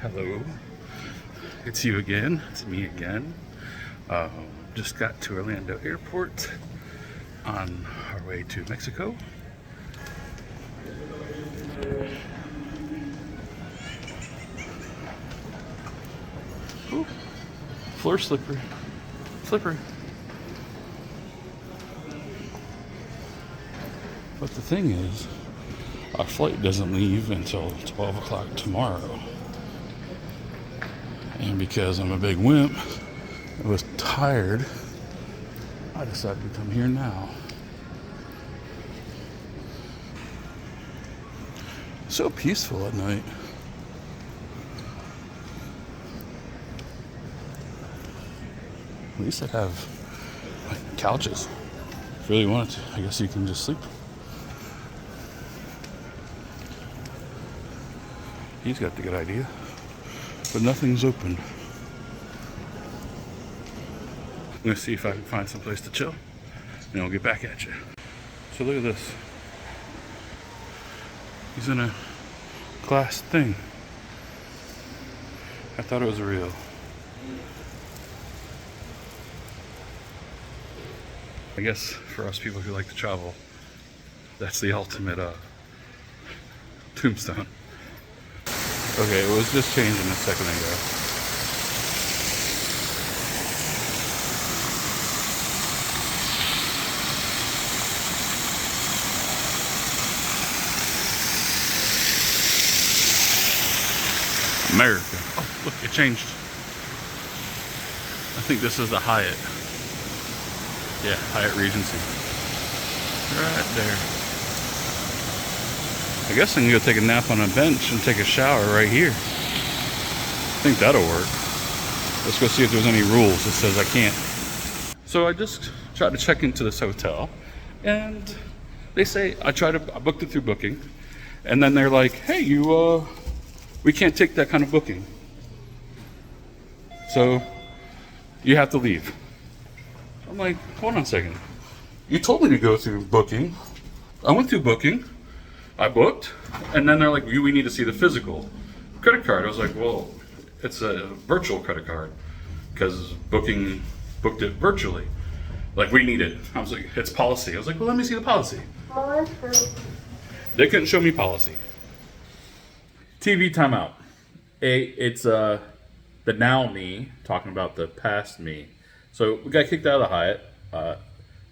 Hello. It's you again. It's me again. Just got to Orlando Airport on our way to Mexico. Ooh, floor slippery. Slippery. But the thing is, our flight doesn't leave until 12 o'clock tomorrow. And because I'm a big wimp, I was tired, I decided to come here now. So peaceful at night. At least I'd have like couches. If you really wanted to, I guess you can just sleep. He's got the good idea. But nothing's open. I'm gonna see if I can find some place to chill, and I'll get back at you. So look at this. He's in a glass thing. I thought it was real. I guess for us people who like to travel, that's the ultimate tombstone. Okay, it was just changing a second ago. America. Oh, look, it changed. I think this is the Hyatt. Yeah, Hyatt Regency. Right there. I guess I can go take a nap on a bench and take a shower right here. I think that'll work. Let's go see if there's any rules that says I can't. So I just tried to check into this hotel, and they say I booked it through Booking, and then they're like, hey, we can't take that kind of booking. So you have to leave. I'm like, hold on a second. You told me to go through Booking. I went through Booking. I booked, and then they're like, we need to see the physical credit card. I was like, well, it's a virtual credit card because Booking booked it virtually. Like, we need it. I was like, it's policy. I was like, well, let me see the policy. They couldn't show me policy. TV timeout. It's the now me talking about the past me. So we got kicked out of the Hyatt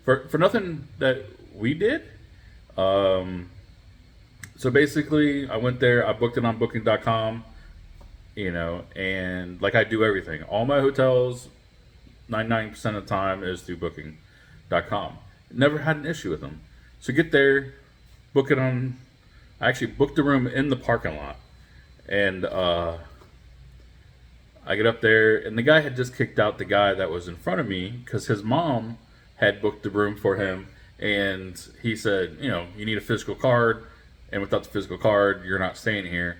for nothing that we did. So basically, I went there, I booked it on booking.com, and like I do everything. All my hotels, 99% of the time is through booking.com. Never had an issue with them. So get there, book it on, I actually booked a room in the parking lot. And I get up there, and the guy had just kicked out the guy that was in front of me because his mom had booked the room for him. And he said, you need a physical card. And without the physical card, you're not staying here.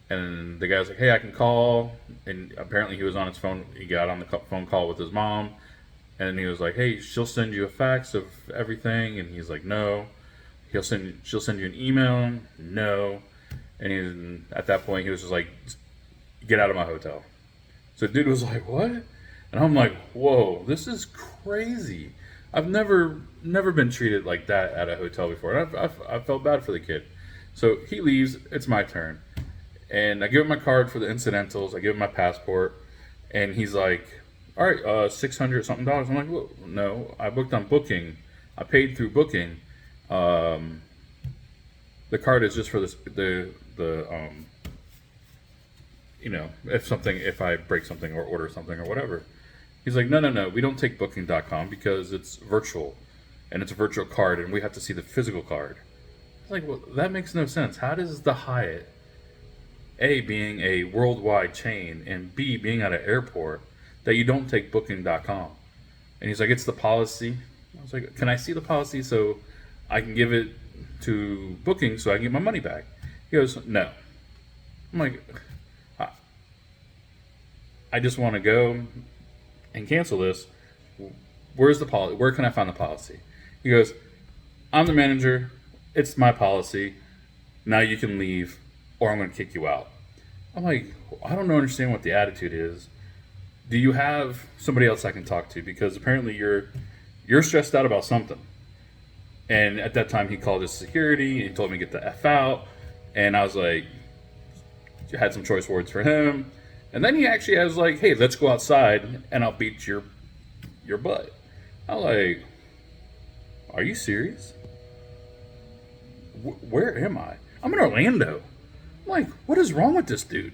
And the guy was like, hey, I can call. And apparently he was on his phone. He got on the phone call with his mom. And he was like, hey, she'll send you a fax of everything. And he's like, no. She'll send you an email. No. And at that point, he was just like, get out of my hotel. So the dude was like, what? And I'm like, whoa, this is crazy. I've never been treated like that at a hotel before. And I felt bad for the kid. So he leaves. It's my turn. And I give him my card for the incidentals. I give him my passport. And he's like, all right, $600 something. I'm like, well, no, I booked on Booking. I paid through Booking. The card is just for if I break something or order something or whatever. He's like, no, we don't take booking.com because it's virtual and it's a virtual card and we have to see the physical card. I was like, well, that makes no sense. How does the Hyatt, A, being a worldwide chain, and B, being at an airport, that you don't take booking.com? And he's like, it's the policy. I was like, can I see the policy so I can give it to Booking so I can get my money back? He goes, no. I'm like, I just want to go and cancel this. Where's the policy? Where can I find the policy? He goes, I'm the manager. It's my policy. Now you can leave or I'm going to kick you out. I'm like, I don't understand what the attitude is. Do you have somebody else I can talk to? Because apparently you're stressed out about something. And at that time, he called his security and he told me to get the F out. And I was like, had some choice words for him. And then he actually was like, hey, let's go outside and I'll beat your butt. I'm like, are you serious? Where am I? I'm in Orlando. I'm like, what is wrong with this dude?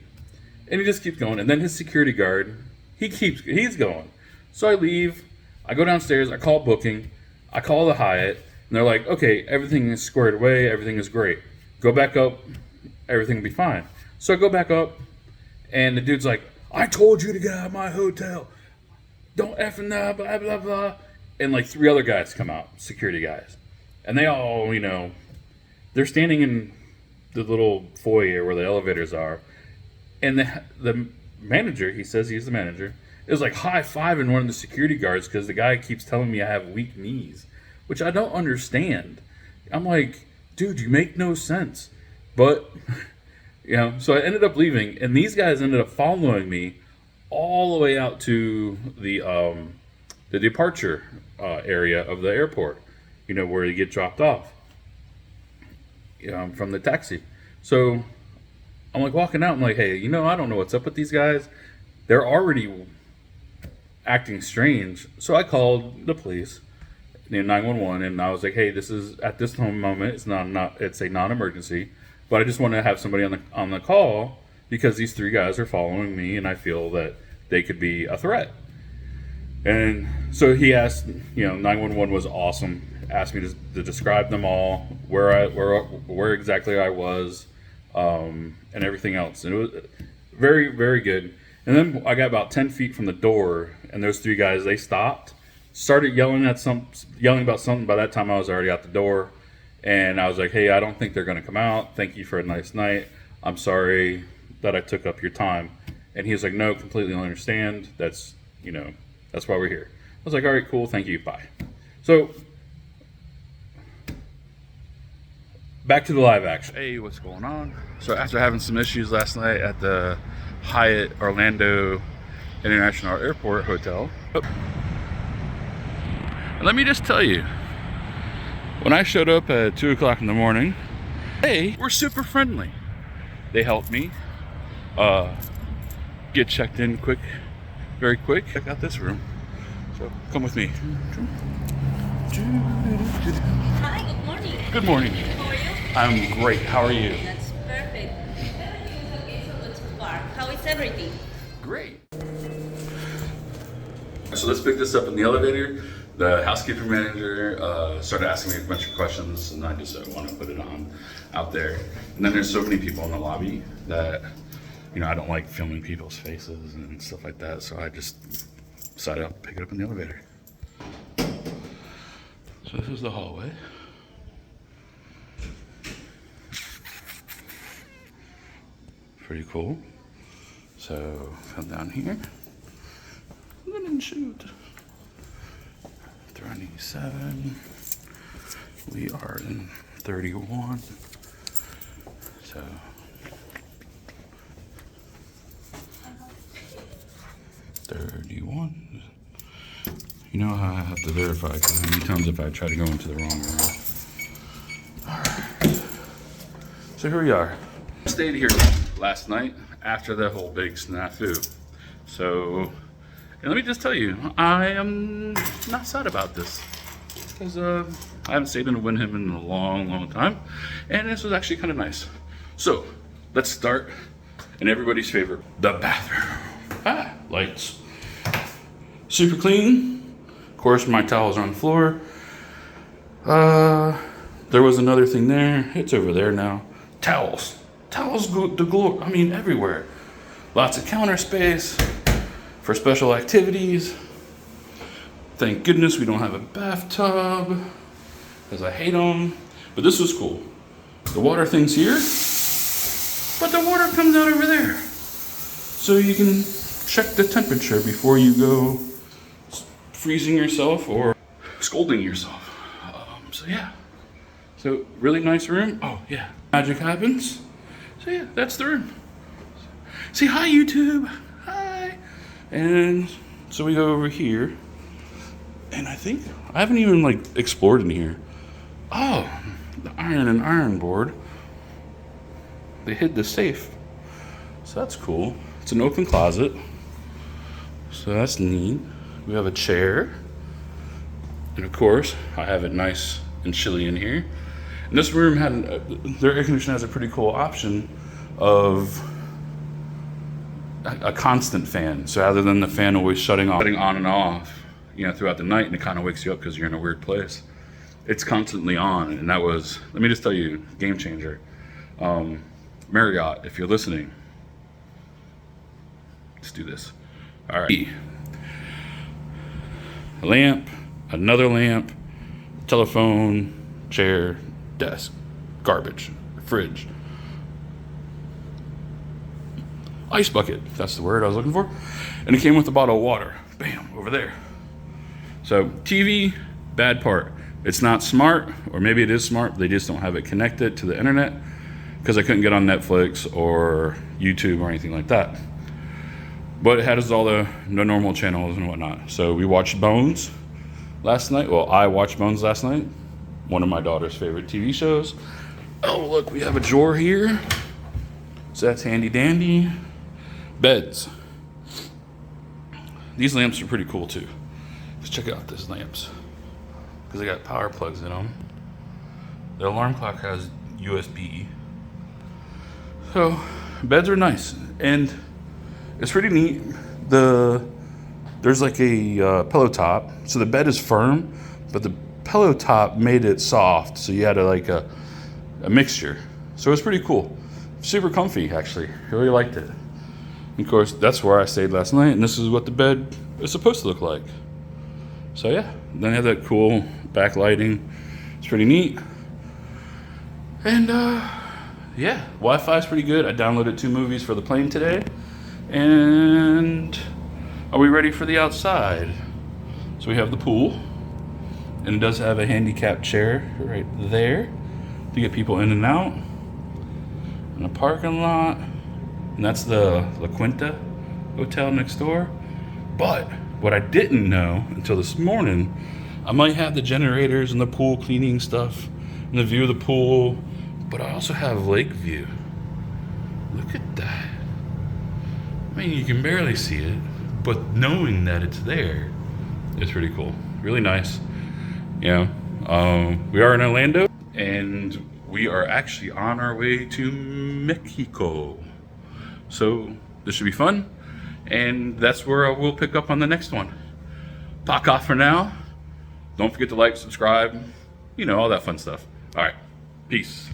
And he just keeps going. And then his security guard, he's going. So I leave. I go downstairs. I call booking. I call the Hyatt. And they're like, okay, everything is squared away. Everything is great. Go back up. Everything will be fine. So I go back up. And the dude's like, I told you to get out of my hotel. Don't effing blah, blah, blah, blah. And like 3 other guys come out, security guys. And they all, they're standing in the little foyer where the elevators are. And the manager, he says he's the manager, is like high-fiving one of the security guards because the guy keeps telling me I have weak knees, which I don't understand. I'm like, dude, you make no sense. But, so I ended up leaving, and these guys ended up following me all the way out to the departure area of the airport, where you get dropped off from the taxi. So I'm like walking out. I'm like, hey, I don't know what's up with these guys. They're already acting strange. So I called the police, 911, and I was like, hey, this is at this moment. It's it's a non-emergency, but I just want to have somebody on the call because these 3 guys are following me, and I feel that they could be a threat. And so he asked, 911 was awesome. Asked me to describe them all, where exactly I was, and everything else. And it was very, very good. And then I got about 10 feet from the door, and those 3 guys, they stopped, started yelling about something. By that time, I was already out the door, and I was like, hey, I don't think they're going to come out. Thank you for a nice night. I'm sorry that I took up your time. And he was like, no, completely understand. That's why we're here. I was like, all right, cool. Thank you. Bye. So back to the live action. Hey, what's going on? So after having some issues last night at the Hyatt Orlando International Airport Hotel, and let me just tell you, when I showed up at 2 o'clock in the morning, they were super friendly. They helped me get checked in very quick. Check out this room. So come with me. Hi, good morning. Good morning. How are you? I'm great. How are you? That's perfect. How is everything? Great. So let's pick this up in the elevator. The housekeeping manager started asking me a bunch of questions, and I just want to put it on out there. And then there's so many people in the lobby that, I don't like filming people's faces and stuff like that, so I just decided I'll pick it up in the elevator. So this is the hallway. Pretty cool. So come down here. Linen shoot. 27. We are in 31. So you know how I have to verify, because how many times if I try to go into the wrong room. Alright. So here we are. I stayed here last night after that whole big snafu. So, and let me just tell you, I am not sad about this. Because I haven't stayed in a WYNDHAM in a long, long time. And this was actually kind of nice. So, let's start in everybody's favorite, the bathroom. Lights. Super clean. Of course, my towels are on the floor. There was another thing there. It's over there now. Towels. Towels go to glory. Everywhere. Lots of counter space for special activities. Thank goodness we don't have a bathtub, because I hate them. But this was cool. The water thing's here, but the water comes out over there. So you can check the temperature before you go freezing yourself or scalding yourself. So yeah. So really nice room. Oh yeah. Magic happens. So yeah, that's the room. Say hi, YouTube. Hi. And so we go over here. And I think I haven't even like explored in here. Oh, the iron board. They hid the safe. So that's cool. It's an open closet. So that's neat. We have a chair. And of course, I have it nice and chilly in here. And this room had, their air conditioner has a pretty cool option of a constant fan. So rather than the fan always shutting on and off, you know, throughout the night, and it kind of wakes you up because you're in a weird place, it's constantly on. And that was, let me just tell you, game changer. Marriott, if you're listening, let's do this. All right. A lamp, another lamp, telephone, chair, desk, garbage, fridge, ice bucket, that's the word I was looking for. And it came with a bottle of water. Bam, over there. So TV, bad part. It's not smart, or maybe it is smart, but they just don't have it connected to the internet because I couldn't get on Netflix or YouTube or anything like that. But it has all the normal channels and whatnot. So we watched Bones last night. Well, I watched Bones last night. One of my daughter's favorite TV shows. Oh, look, we have a drawer here. So that's handy dandy. Beds. These lamps are pretty cool too. Let's check out these lamps. Because they got power plugs in them. The alarm clock has USB. So, beds are nice. And it's pretty neat. There's like a pillow top. So the bed is firm, but the pillow top made it soft. So you had a mixture. So it's pretty cool. Super comfy, actually. Really liked it. And of course, that's where I stayed last night. And this is what the bed is supposed to look like. So yeah, then I have that cool backlighting. It's pretty neat. And yeah, Wi-Fi is pretty good. I downloaded 2 movies for the plane today. And are we ready for the outside? So we have the pool, and it does have a handicapped chair right there to get people in and out. And a parking lot, and that's the La Quinta hotel next door. But what I didn't know until this morning, I might have the generators and the pool cleaning stuff and the view of the pool, but I also have lake view. Look at that. I mean, you can barely see it, but knowing that it's there is pretty cool. Really nice. You know, we are in Orlando, and we are actually on our way to Mexico. So this should be fun, and that's where we'll pick up on the next one. Talk off for now. Don't forget to like, subscribe, you know, all that fun stuff. All right, peace.